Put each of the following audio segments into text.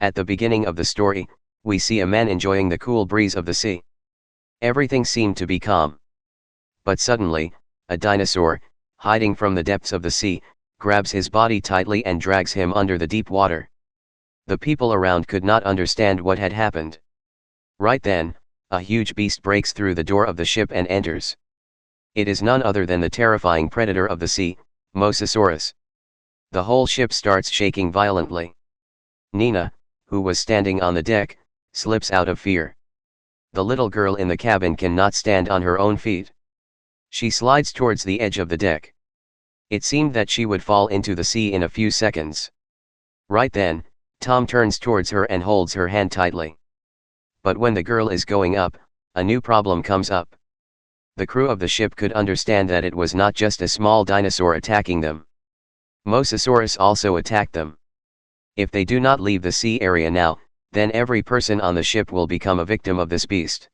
At the beginning of the story, we see a man enjoying the cool breeze of the sea. Everything seemed to be calm. But suddenly, a dinosaur, hiding from the depths of the sea, grabs his body tightly and drags him under the deep water. The people around could not understand what had happened. Right then, a huge beast breaks through the door of the ship and enters. It is none other than the terrifying predator of the sea, Mosasaurus. The whole ship starts shaking violently. Nina, who was standing on the deck, slips out of fear. The little girl in the cabin cannot stand on her own feet. She slides towards the edge of the deck. It seemed that she would fall into the sea in a few seconds. Right then, Tom turns towards her and holds her hand tightly. But when the girl is going up, a new problem comes up. The crew of the ship could understand that it was not just a small dinosaur attacking them. Mosasaurus also attacked them. If they do not leave the sea area now, then every person on the ship will become a victim of this beast.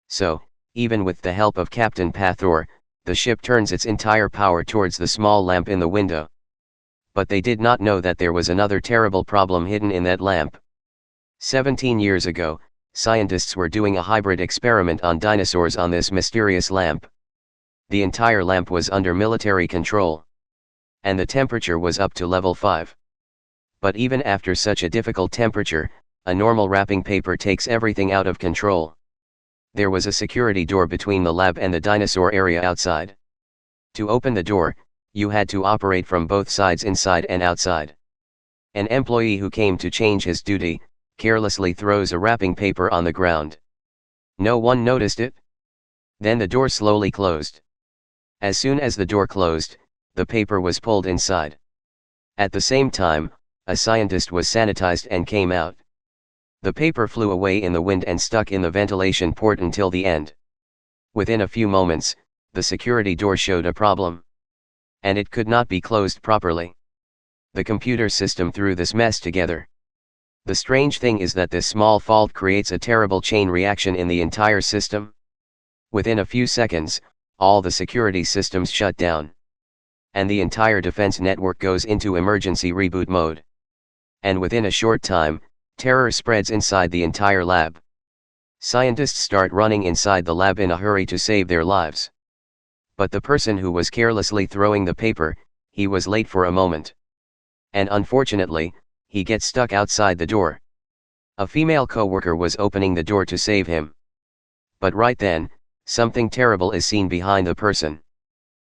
So, even with the help of Captain Pathor, the ship turns its entire power towards the small lamp in the window. But they did not know that there was another terrible problem hidden in that lamp. 17 years ago, scientists were doing a hybrid experiment on dinosaurs on this mysterious lamp. The entire lamp was under military control. And the temperature was up to level 5. But even after such a difficult temperature, a normal wrapping paper takes everything out of control. There was a security door between the lab and the dinosaur area outside. To open the door, you had to operate from both sides inside and outside. An employee who came to change his duty, carelessly throws a wrapping paper on the ground. No one noticed it. Then the door slowly closed. As soon as the door closed, the paper was pulled inside. At the same time, a scientist was sanitized and came out. The paper flew away in the wind and stuck in the ventilation port until the end. Within a few moments, the security door showed a problem. And it could not be closed properly. The computer system threw this mess together. The strange thing is that this small fault creates a terrible chain reaction in the entire system. Within a few seconds, all the security systems shut down. And the entire defense network goes into emergency reboot mode. And within a short time, terror spreads inside the entire lab. Scientists start running inside the lab in a hurry to save their lives. But the person who was carelessly throwing the paper, he was late for a moment. And unfortunately, he gets stuck outside the door. A female co-worker was opening the door to save him. But right then, something terrible is seen behind the person.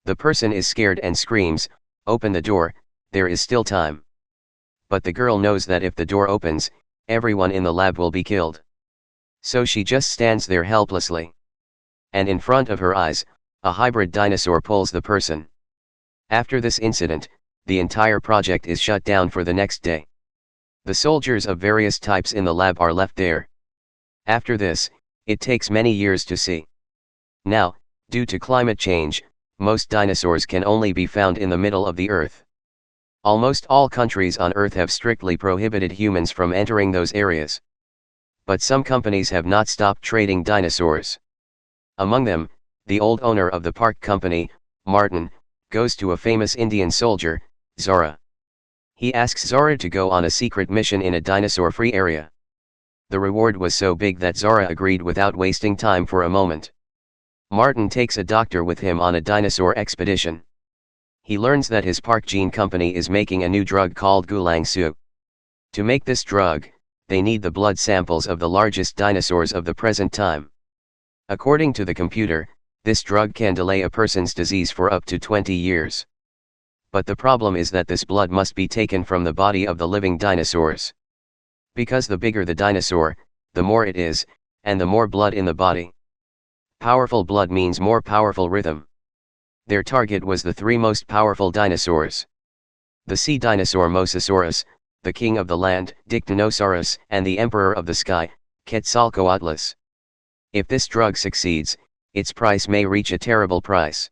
The person is scared and screams, "Open the door, there is still time." But the girl knows that if the door opens, everyone in the lab will be killed. So she just stands there helplessly. And in front of her eyes, a hybrid dinosaur pulls the person. After this incident, the entire project is shut down for the next day. The soldiers of various types in the lab are left there. After this, it takes many years to see. Now, due to climate change, most dinosaurs can only be found in the middle of the earth. Almost all countries on Earth have strictly prohibited humans from entering those areas. But some companies have not stopped trading dinosaurs. Among them, the old owner of the park company, Martin, goes to a famous Indian soldier, Zora. He asks Zora to go on a secret mission in a dinosaur-free area. The reward was so big that Zora agreed without wasting time for a moment. Martin takes a doctor with him on a dinosaur expedition. He learns that his park gene company is making a new drug called Gulangsu. To make this drug, they need the blood samples of the largest dinosaurs of the present time. According to the computer, this drug can delay a person's disease for up to 20 years. But the problem is that this blood must be taken from the body of the living dinosaurs. Because the bigger the dinosaur, the more it is, and the more blood in the body. Powerful blood means more powerful rhythm. Their target was the three most powerful dinosaurs. The sea dinosaur Mosasaurus, the king of the land, Dictinosaurus, and the emperor of the sky, Quetzalcoatlus. If this drug succeeds, its price may reach a terrible price.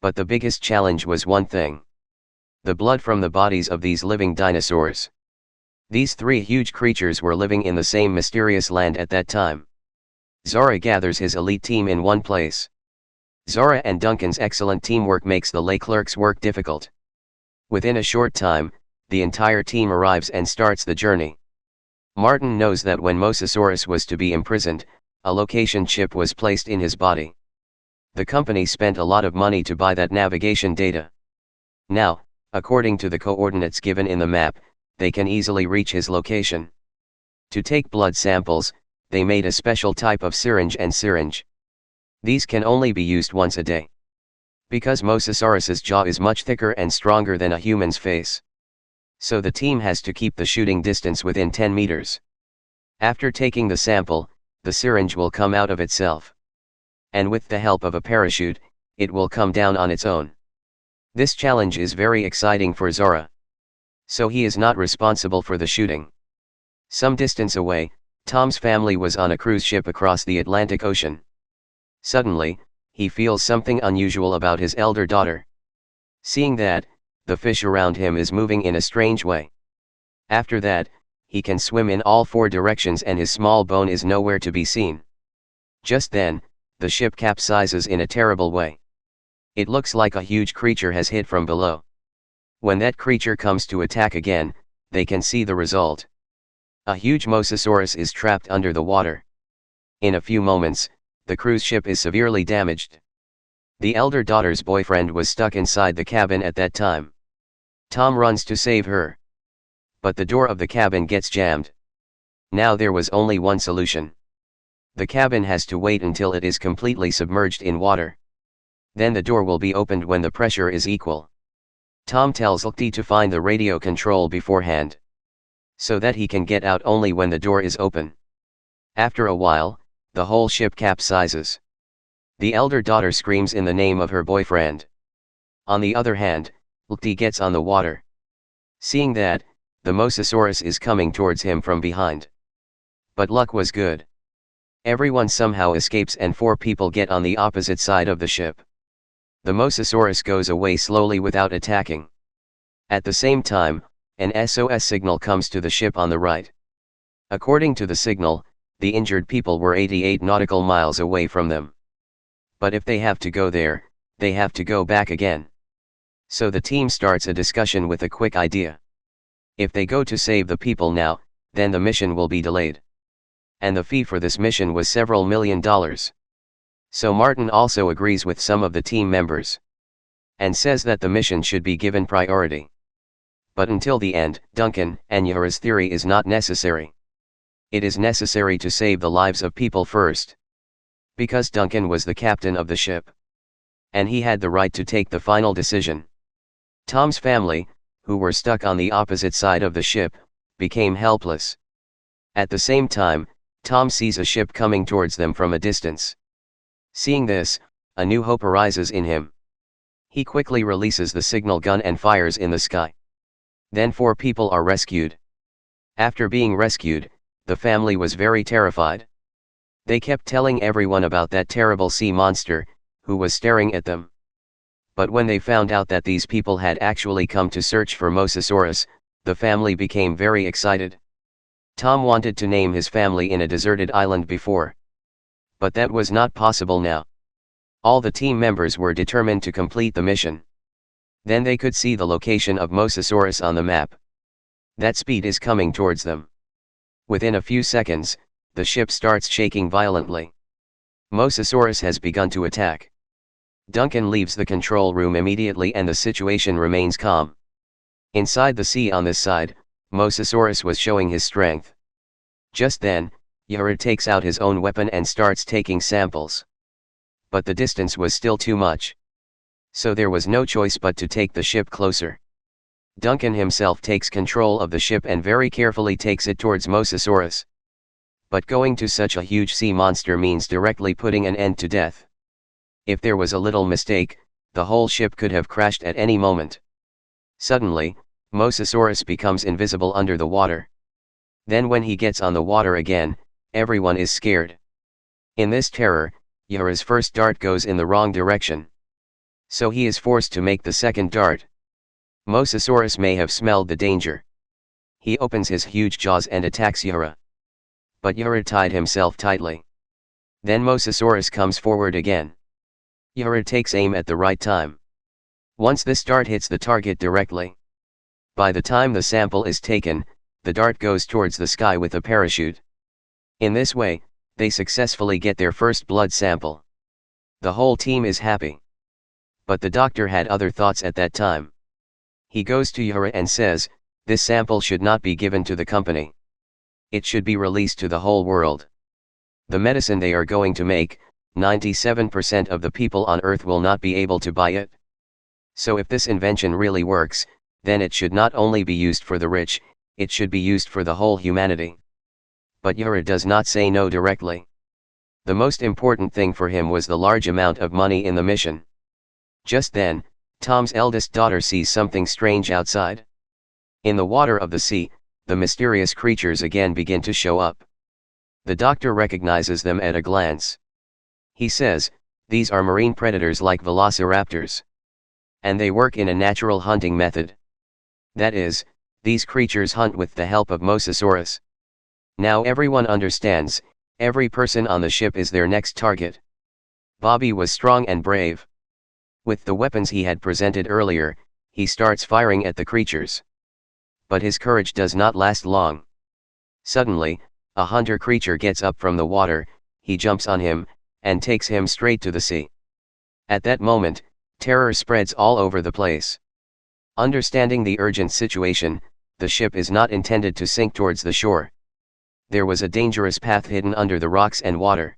But the biggest challenge was one thing. The blood from the bodies of these living dinosaurs. These three huge creatures were living in the same mysterious land at that time. Zora gathers his elite team in one place. Zora and Duncan's excellent teamwork makes the lay clerk's work difficult. Within a short time, the entire team arrives and starts the journey. Martin knows that when Mosasaurus was to be imprisoned, a location chip was placed in his body. The company spent a lot of money to buy that navigation data. Now, according to the coordinates given in the map, they can easily reach his location. To take blood samples, they made a special type of syringe and syringe. These can only be used once a day. Because Mosasaurus's jaw is much thicker and stronger than a human's face. So the team has to keep the shooting distance within 10 meters. After taking the sample, the syringe will come out of itself. And with the help of a parachute, it will come down on its own. This challenge is very exciting for Zora. So he is not responsible for the shooting. Some distance away, Tom's family was on a cruise ship across the Atlantic Ocean. Suddenly, he feels something unusual about his elder daughter. Seeing that, the fish around him is moving in a strange way. After that, he can swim in all 4 directions and his small bone is nowhere to be seen. Just then, the ship capsizes in a terrible way. It looks like a huge creature has hit from below. When that creature comes to attack again, they can see the result. A huge Mosasaurus is trapped under the water. In a few moments, the cruise ship is severely damaged. The elder daughter's boyfriend was stuck inside the cabin at that time. Tom runs to save her. But the door of the cabin gets jammed. Now there was only one solution. The cabin has to wait until it is completely submerged in water. Then the door will be opened when the pressure is equal. Tom tells Lukti to find the radio control beforehand, so that he can get out only when the door is open. After a while, the whole ship capsizes. The elder daughter screams in the name of her boyfriend. On the other hand, Lukti gets on the water. Seeing that, the Mosasaurus is coming towards him from behind. But luck was good. Everyone somehow escapes and 4 people get on the opposite side of the ship. The Mosasaurus goes away slowly without attacking. At the same time, an SOS signal comes to the ship on the right. According to the signal, the injured people were 88 nautical miles away from them. But if they have to go there, they have to go back again. So the team starts a discussion with a quick idea. If they go to save the people now, then the mission will be delayed. And the fee for this mission was several $1 million. So Martin also agrees with some of the team members. And says that the mission should be given priority. But until the end, Duncan and Yura's theory is not necessary. It is necessary to save the lives of people first. Because Duncan was the captain of the ship. And he had the right to take the final decision. Tom's family, who were stuck on the opposite side of the ship, became helpless. At the same time, Tom sees a ship coming towards them from a distance. Seeing this, a new hope arises in him. He quickly releases the signal gun and fires in the sky. Then 4 people are rescued. After being rescued, the family was very terrified. They kept telling everyone about that terrible sea monster, who was staring at them. But when they found out that these people had actually come to search for Mosasaurus, the family became very excited. Tom wanted to name his family in a deserted island before. But that was not possible now. All the team members were determined to complete the mission. Then they could see the location of Mosasaurus on the map. That speed is coming towards them. Within a few seconds, the ship starts shaking violently. Mosasaurus has begun to attack. Duncan leaves the control room immediately and the situation remains calm. Inside the sea on this side, Mosasaurus was showing his strength. Just then, Yura takes out his own weapon and starts taking samples. But the distance was still too much. So there was no choice but to take the ship closer. Duncan himself takes control of the ship and very carefully takes it towards Mosasaurus. But going to such a huge sea monster means directly putting an end to death. If there was a little mistake, the whole ship could have crashed at any moment. Suddenly, Mosasaurus becomes invisible under the water. Then when he gets on the water again, everyone is scared. In this terror, Yura's first dart goes in the wrong direction. So he is forced to make the second dart. Mosasaurus may have smelled the danger. He opens his huge jaws and attacks Yura. But Yura tied himself tightly. Then Mosasaurus comes forward again. Yura takes aim at the right time. Once this dart hits the target directly. By the time the sample is taken, the dart goes towards the sky with a parachute. In this way, they successfully get their first blood sample. The whole team is happy. But the doctor had other thoughts at that time. He goes to Yura and says, this sample should not be given to the company. It should be released to the whole world. The medicine they are going to make, 97% of the people on Earth will not be able to buy it. So if this invention really works, then it should not only be used for the rich, it should be used for the whole humanity. But Yura does not say no directly. The most important thing for him was the large amount of money in the mission. Just then, Tom's eldest daughter sees something strange outside. In the water of the sea, the mysterious creatures again begin to show up. The doctor recognizes them at a glance. He says, these are marine predators like velociraptors. And they work in a natural hunting method. That is, these creatures hunt with the help of Mosasaurus. Now everyone understands, every person on the ship is their next target. Bobby was strong and brave. With the weapons he had presented earlier, he starts firing at the creatures. But his courage does not last long. Suddenly, a hunter creature gets up from the water, he jumps on him, and takes him straight to the sea. At that moment, terror spreads all over the place. Understanding the urgent situation, the ship is not intended to sink towards the shore. There was a dangerous path hidden under the rocks and water.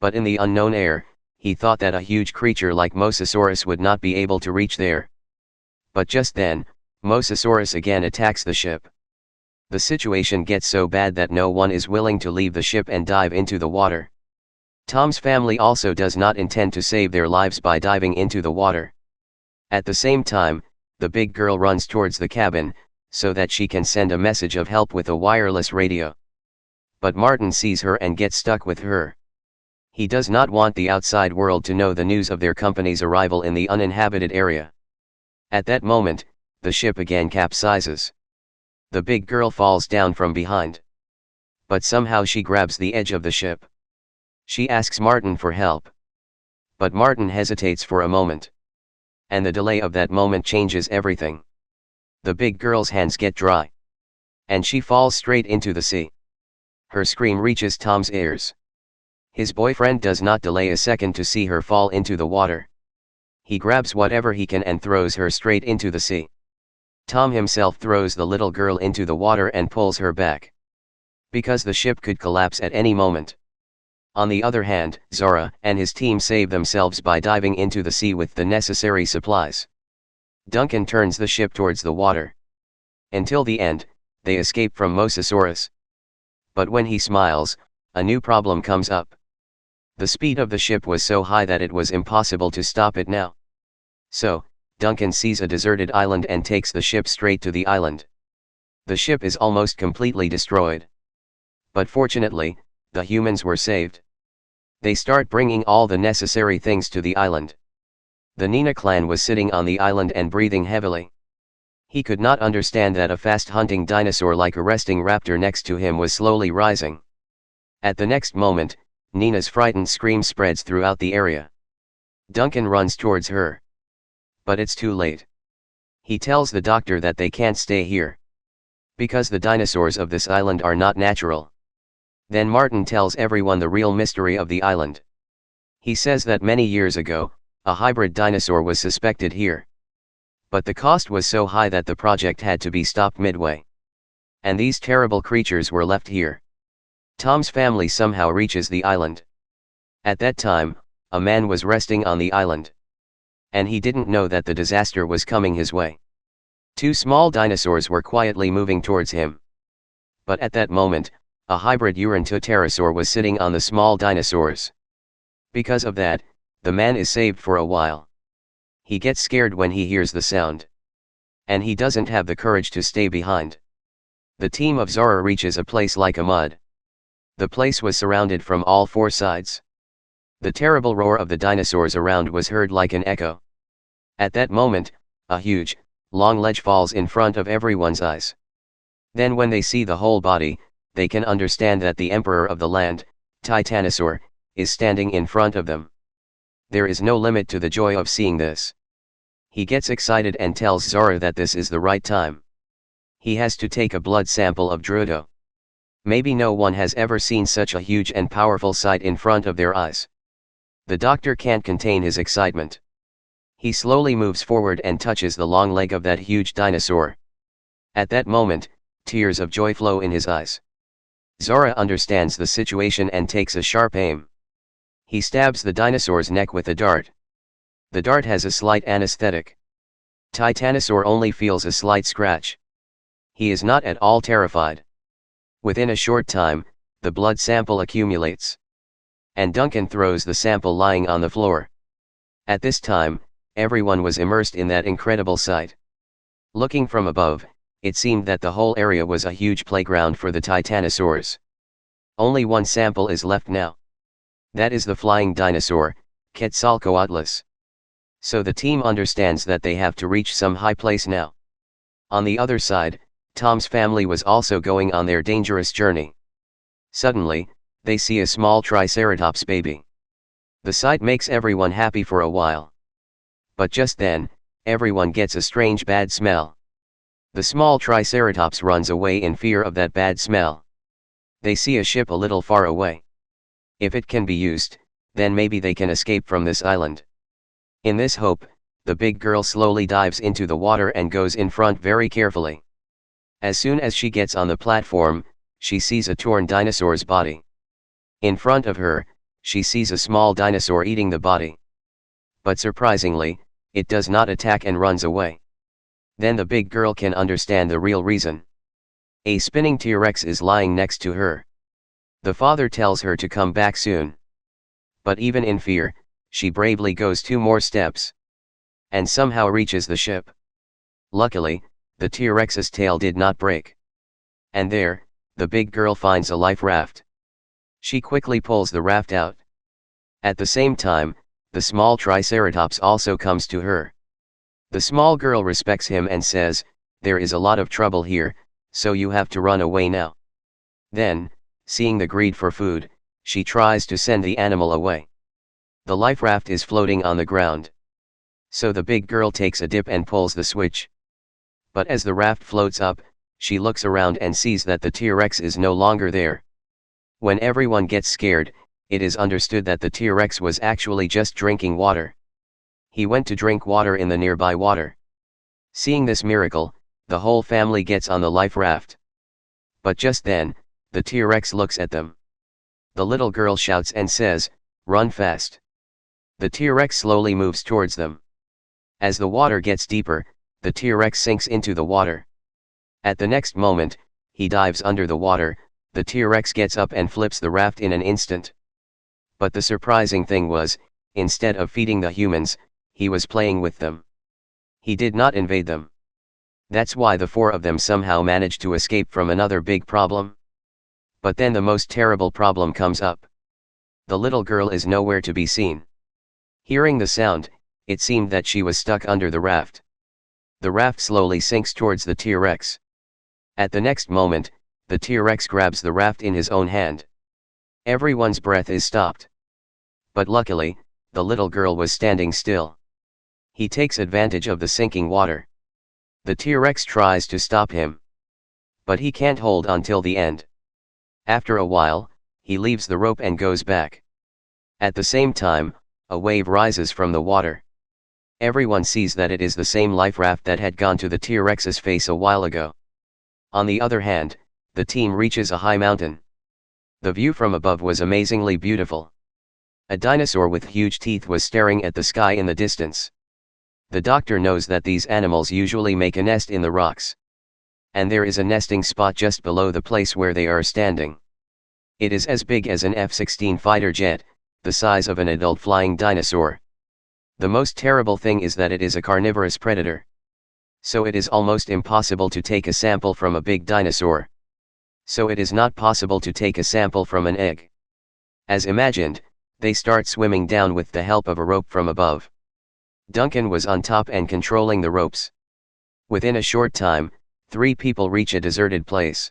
But in the unknown air, he thought that a huge creature like Mosasaurus would not be able to reach there. But just then, Mosasaurus again attacks the ship. The situation gets so bad that no one is willing to leave the ship and dive into the water. Tom's family also does not intend to save their lives by diving into the water. At the same time, the big girl runs towards the cabin, so that she can send a message of help with a wireless radio. But Martin sees her and gets stuck with her. He does not want the outside world to know the news of their company's arrival in the uninhabited area. At that moment, the ship again capsizes. The big girl falls down from behind. But somehow she grabs the edge of the ship. She asks Martin for help. But Martin hesitates for a moment. And the delay of that moment changes everything. The big girl's hands get dry. And she falls straight into the sea. Her scream reaches Tom's ears. His boyfriend does not delay a second to see her fall into the water. He grabs whatever he can and throws her straight into the sea. Tom himself throws the little girl into the water and pulls her back. Because the ship could collapse at any moment. On the other hand, Zora and his team save themselves by diving into the sea with the necessary supplies. Duncan turns the ship towards the water. Until the end, they escape from Mosasaurus. But when he smiles, a new problem comes up. The speed of the ship was so high that it was impossible to stop it now. So, Duncan sees a deserted island and takes the ship straight to the island. The ship is almost completely destroyed. But fortunately, the humans were saved. They start bringing all the necessary things to the island. The Nina clan was sitting on the island and breathing heavily. He could not understand that a fast-hunting dinosaur like a resting raptor next to him was slowly rising. At the next moment, Nina's frightened scream spreads throughout the area. Duncan runs towards her. But it's too late. He tells the doctor that they can't stay here. Because the dinosaurs of this island are not natural. Then Martin tells everyone the real mystery of the island. He says that many years ago, a hybrid dinosaur was suspected here. But the cost was so high that the project had to be stopped midway. And these terrible creatures were left here. Tom's family somehow reaches the island. At that time, a man was resting on the island. And he didn't know that the disaster was coming his way. Two small dinosaurs were quietly moving towards him. But at that moment, a hybrid Urantoterosaur was sitting on the small dinosaurs. Because of that, the man is saved for a while. He gets scared when he hears the sound. And he doesn't have the courage to stay behind. The team of Zora reaches a place like a mud. The place was surrounded from all four sides. The terrible roar of the dinosaurs around was heard like an echo. At that moment, a huge, long ledge falls in front of everyone's eyes. Then when they see the whole body, they can understand that the emperor of the land, Titanosaur, is standing in front of them. There is no limit to the joy of seeing this. He gets excited and tells Zora that this is the right time. He has to take a blood sample of Drudo. Maybe no one has ever seen such a huge and powerful sight in front of their eyes. The doctor can't contain his excitement. He slowly moves forward and touches the long leg of that huge dinosaur. At that moment, tears of joy flow in his eyes. Zora understands the situation and takes a sharp aim. He stabs the dinosaur's neck with a dart. The dart has a slight anesthetic. Titanosaur only feels a slight scratch. He is not at all terrified. Within a short time, the blood sample accumulates. And Duncan throws the sample lying on the floor. At this time, everyone was immersed in that incredible sight. Looking from above, it seemed that the whole area was a huge playground for the titanosaurs. Only one sample is left now. That is the flying dinosaur, Quetzalcoatlus. So the team understands that they have to reach some high place now. On the other side, Tom's family was also going on their dangerous journey. Suddenly, they see a small triceratops baby. The sight makes everyone happy for a while. But just then, everyone gets a strange bad smell. The small triceratops runs away in fear of that bad smell. They see a ship a little far away. If it can be used, then maybe they can escape from this island. In this hope, the big girl slowly dives into the water and goes in front very carefully. As soon as she gets on the platform, she sees a torn dinosaur's body. In front of her, she sees a small dinosaur eating the body. But surprisingly, it does not attack and runs away. Then the big girl can understand the real reason. A spinning T-Rex is lying next to her. The father tells her to come back soon. But even in fear, she bravely goes 2 more steps. And somehow reaches the ship. Luckily, the T-Rex's tail did not break. And there, the big girl finds a life raft. She quickly pulls the raft out. At the same time, the small Triceratops also comes to her. The small girl respects him and says, "There is a lot of trouble here, so you have to run away now." Then, seeing the greed for food, she tries to send the animal away. The life raft is floating on the ground. So the big girl takes a dip and pulls the switch. But as the raft floats up, she looks around and sees that the T-Rex is no longer there. When everyone gets scared, it is understood that the T-Rex was actually just drinking water. He went to drink water in the nearby water. Seeing this miracle, the whole family gets on the life raft. But just then, the T-Rex looks at them. The little girl shouts and says, "Run fast." The T-Rex slowly moves towards them. As the water gets deeper, the T-Rex sinks into the water. At the next moment, he dives under the water. The T-Rex gets up and flips the raft in an instant. But the surprising thing was, instead of feeding the humans, he was playing with them. He did not invade them. That's why the 4 of them somehow managed to escape from another big problem. But then the most terrible problem comes up. The little girl is nowhere to be seen. Hearing the sound, it seemed that she was stuck under the raft. The raft slowly sinks towards the T-Rex. At the next moment, the T-Rex grabs the raft in his own hand. Everyone's breath is stopped. But luckily, the little girl was standing still. He takes advantage of the sinking water. The T-Rex tries to stop him. But he can't hold until the end. After a while, he leaves the rope and goes back. At the same time, a wave rises from the water. Everyone sees that it is the same life raft that had gone to the T-Rex's face a while ago. On the other hand, the team reaches a high mountain. The view from above was amazingly beautiful. A dinosaur with huge teeth was staring at the sky in the distance. The doctor knows that these animals usually make a nest in the rocks. And there is a nesting spot just below the place where they are standing. It is as big as an F-16 fighter jet, the size of an adult flying dinosaur. The most terrible thing is that it is a carnivorous predator. So it is almost impossible to take a sample from a big dinosaur. So it is not possible to take a sample from an egg. As imagined, they start swimming down with the help of a rope from above. Duncan was on top and controlling the ropes. Within a short time, 3 people reach a deserted place.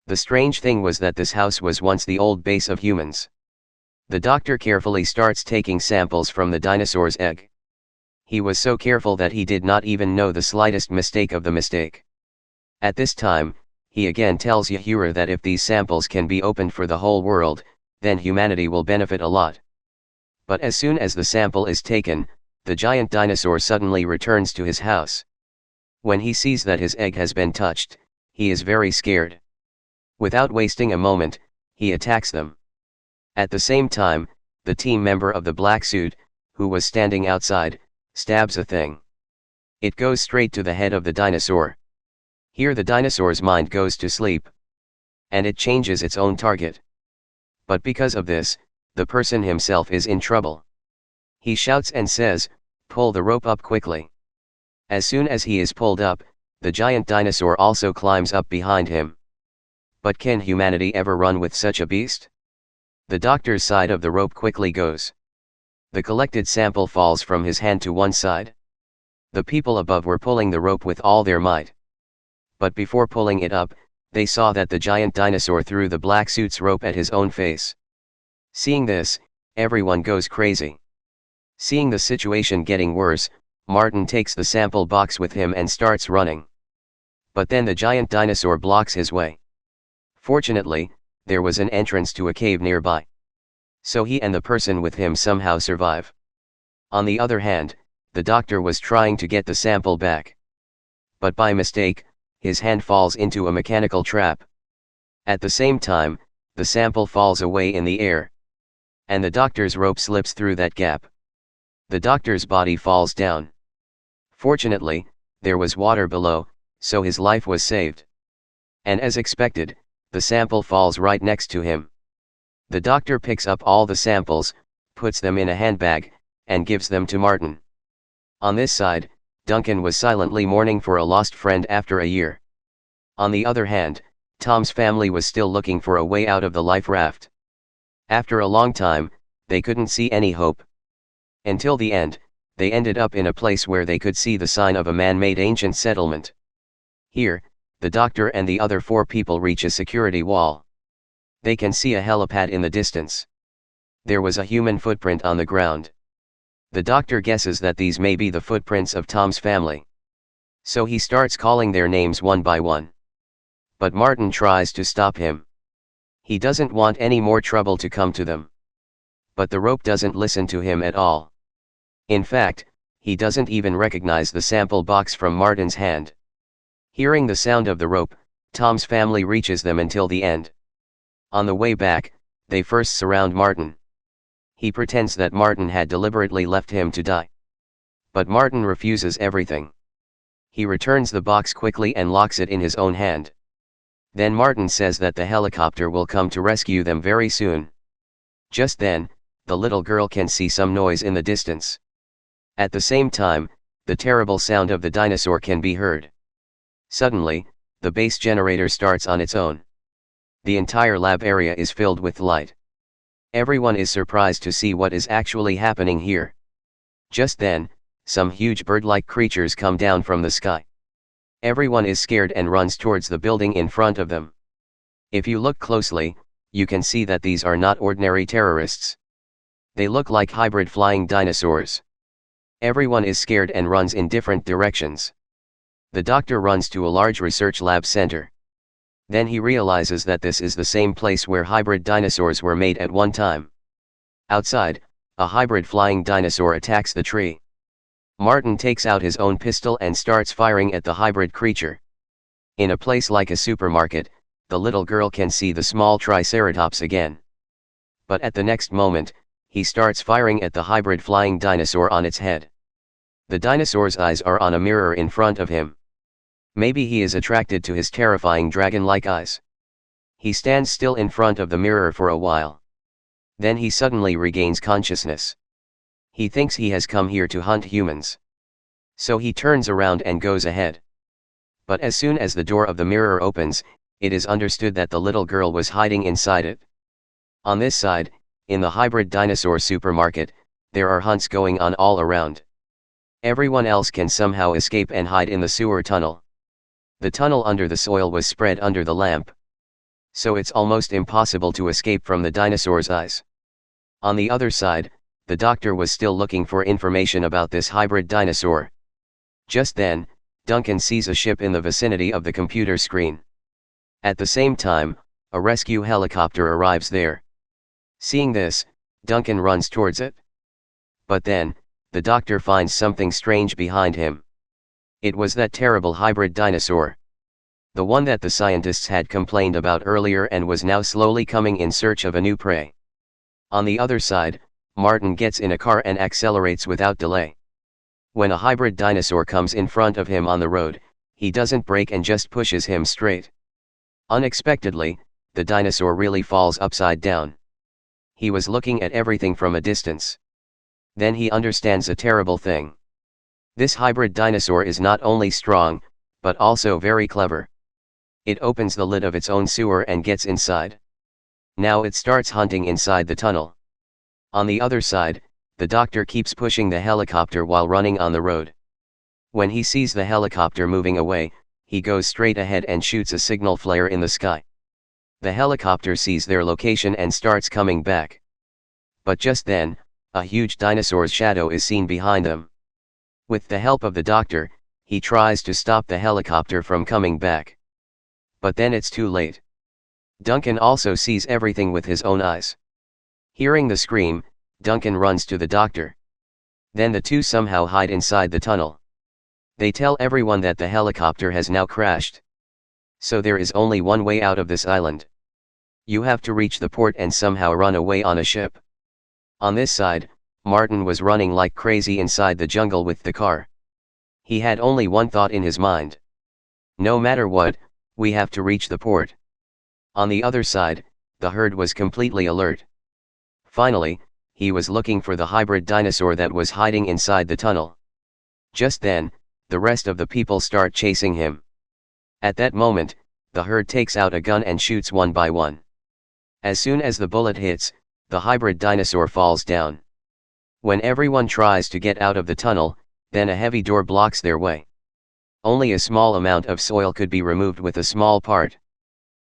The strange thing was that this house was once the old base of humans. The doctor carefully starts taking samples from the dinosaur's egg. He was so careful that he did not even know the slightest mistake of the mistake. At this time, he again tells Uhura that if these samples can be opened for the whole world, then humanity will benefit a lot. But as soon as the sample is taken, the giant dinosaur suddenly returns to his house. When he sees that his egg has been touched, he is very scared. Without wasting a moment, he attacks them. At the same time, the team member of the black suit, who was standing outside, stabs a thing. It goes straight to the head of the dinosaur. Here the dinosaur's mind goes to sleep. And it changes its own target. But because of this, the person himself is in trouble. He shouts and says, "Pull the rope up quickly." As soon as he is pulled up, the giant dinosaur also climbs up behind him. But can humanity ever run with such a beast? The doctor's side of the rope quickly goes. The collected sample falls from his hand to one side. The people above were pulling the rope with all their might. But before pulling it up, they saw that the giant dinosaur threw the black suit's rope at his own face. Seeing this, everyone goes crazy. Seeing the situation getting worse, Martin takes the sample box with him and starts running. But then the giant dinosaur blocks his way. Fortunately, there was an entrance to a cave nearby. So he and the person with him somehow survive. On the other hand, the doctor was trying to get the sample back. But by mistake, his hand falls into a mechanical trap. At the same time, the sample falls away in the air. And the doctor's rope slips through that gap. The doctor's body falls down. Fortunately, there was water below, so his life was saved. And as expected, the sample falls right next to him. The doctor picks up all the samples, puts them in a handbag, and gives them to Martin. On this side, Duncan was silently mourning for a lost friend after a year. On the other hand, Tom's family was still looking for a way out of the life raft. After a long time, they couldn't see any hope. Until the end, they ended up in a place where they could see the sign of a man-made ancient settlement. Here, the doctor and the other 4 people reach a security wall. They can see a helipad in the distance. There was a human footprint on the ground. The doctor guesses that these may be the footprints of Tom's family. So he starts calling their names one by one. But Martin tries to stop him. He doesn't want any more trouble to come to them. But the rope doesn't listen to him at all. In fact, he doesn't even recognize the sample box from Martin's hand. Hearing the sound of the rope, Tom's family reaches them until the end. On the way back, they first surround Martin. He pretends that Martin had deliberately left him to die. But Martin refuses everything. He returns the box quickly and locks it in his own hand. Then Martin says that the helicopter will come to rescue them very soon. Just then, the little girl can see some noise in the distance. At the same time, the terrible sound of the dinosaur can be heard. Suddenly, the base generator starts on its own. The entire lab area is filled with light. Everyone is surprised to see what is actually happening here. Just then, some huge bird-like creatures come down from the sky. Everyone is scared and runs towards the building in front of them. If you look closely, you can see that these are not ordinary terrorists. They look like hybrid flying dinosaurs. Everyone is scared and runs in different directions. The doctor runs to a large research lab center. Then he realizes that this is the same place where hybrid dinosaurs were made at one time. Outside, a hybrid flying dinosaur attacks the tree. Martin takes out his own pistol and starts firing at the hybrid creature. In a place like a supermarket, the little girl can see the small triceratops again. But at the next moment, he starts firing at the hybrid flying dinosaur on its head. The dinosaur's eyes are on a mirror in front of him. Maybe he is attracted to his terrifying dragon-like eyes. He stands still in front of the mirror for a while. Then he suddenly regains consciousness. He thinks he has come here to hunt humans. So he turns around and goes ahead. But as soon as the door of the mirror opens, it is understood that the little girl was hiding inside it. On this side, in the hybrid dinosaur supermarket, there are hunts going on all around. Everyone else can somehow escape and hide in the sewer tunnel. The tunnel under the soil was spread under the lamp. So it's almost impossible to escape from the dinosaur's eyes. On the other side, the doctor was still looking for information about this hybrid dinosaur. Just then, Duncan sees a ship in the vicinity of the computer screen. At the same time, a rescue helicopter arrives there. Seeing this, Duncan runs towards it. But then, the doctor finds something strange behind him. It was that terrible hybrid dinosaur. The one that the scientists had complained about earlier and was now slowly coming in search of a new prey. On the other side, Martin gets in a car and accelerates without delay. When a hybrid dinosaur comes in front of him on the road, he doesn't brake and just pushes him straight. Unexpectedly, the dinosaur really falls upside down. He was looking at everything from a distance. Then he understands a terrible thing. This hybrid dinosaur is not only strong, but also very clever. It opens the lid of its own sewer and gets inside. Now it starts hunting inside the tunnel. On the other side, the doctor keeps pushing the helicopter while running on the road. When he sees the helicopter moving away, he goes straight ahead and shoots a signal flare in the sky. The helicopter sees their location and starts coming back. But just then, a huge dinosaur's shadow is seen behind them. With the help of the doctor, he tries to stop the helicopter from coming back. But then it's too late. Duncan also sees everything with his own eyes. Hearing the scream, Duncan runs to the doctor. Then the two somehow hide inside the tunnel. They tell everyone that the helicopter has now crashed. So there is only one way out of this island. You have to reach the port and somehow run away on a ship. On this side, Martin was running like crazy inside the jungle with the car. He had only one thought in his mind. No matter what, we have to reach the port. On the other side, the herd was completely alert. Finally, he was looking for the hybrid dinosaur that was hiding inside the tunnel. Just then, the rest of the people start chasing him. At that moment, the herd takes out a gun and shoots one by one. As soon as the bullet hits, the hybrid dinosaur falls down. When everyone tries to get out of the tunnel, then a heavy door blocks their way. Only a small amount of soil could be removed with a small part.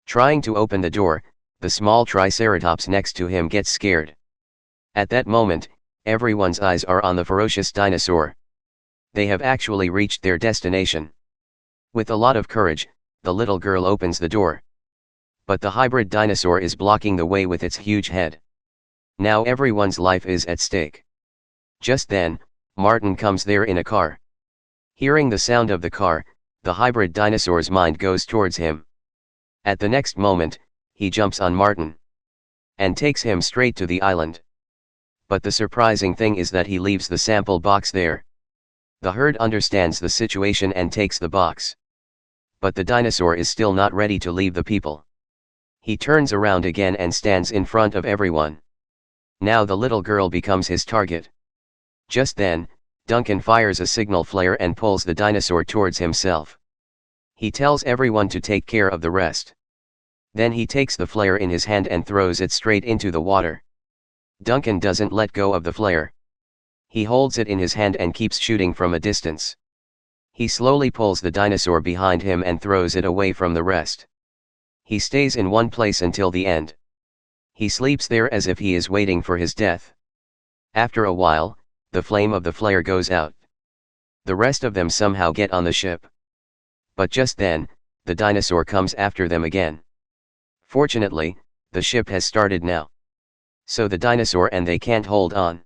Trying to open the door, the small triceratops next to him gets scared. At that moment, everyone's eyes are on the ferocious dinosaur. They have actually reached their destination. With a lot of courage, the little girl opens the door. But the hybrid dinosaur is blocking the way with its huge head. Now everyone's life is at stake. Just then, Martin comes there in a car. Hearing the sound of the car, the hybrid dinosaur's mind goes towards him. At the next moment, he jumps on Martin and takes him straight to the island. But the surprising thing is that he leaves the sample box there. The herd understands the situation and takes the box. But the dinosaur is still not ready to leave the people. He turns around again and stands in front of everyone. Now the little girl becomes his target. Just then, Duncan fires a signal flare and pulls the dinosaur towards himself. He tells everyone to take care of the rest. Then he takes the flare in his hand and throws it straight into the water. Duncan doesn't let go of the flare. He holds it in his hand and keeps shooting from a distance. He slowly pulls the dinosaur behind him and throws it away from the rest. He stays in one place until the end. He sleeps there as if he is waiting for his death. After a while, the flame of the flare goes out. The rest of them somehow get on the ship. But just then, the dinosaur comes after them again. Fortunately, the ship has started now. So the dinosaur and they can't hold on.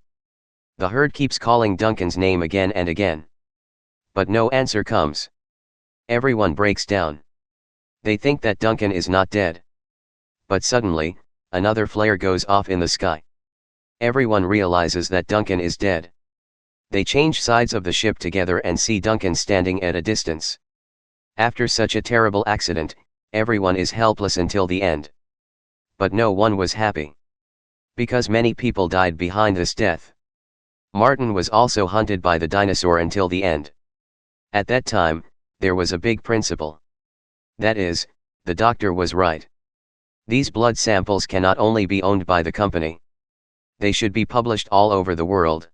The herd keeps calling Duncan's name again and again. But no answer comes. Everyone breaks down. They think that Duncan is not dead. But suddenly, another flare goes off in the sky. Everyone realizes that Duncan is dead. They change sides of the ship together and see Duncan standing at a distance. After such a terrible accident, everyone is helpless until the end. But no one was happy. Because many people died behind this death. Martin was also hunted by the dinosaur until the end. At that time, there was a big principle. That is, the doctor was right. These blood samples cannot only be owned by the company. They should be published all over the world.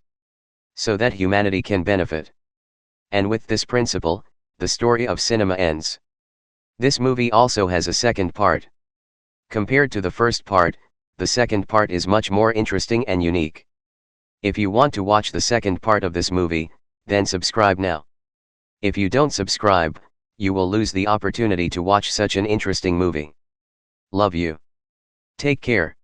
So that humanity can benefit. And with this principle, the story of cinema ends. This movie also has a second part. Compared to the first part, the second part is much more interesting and unique. If you want to watch the second part of this movie, then subscribe now. If you don't subscribe, you will lose the opportunity to watch such an interesting movie. Love you. Take care.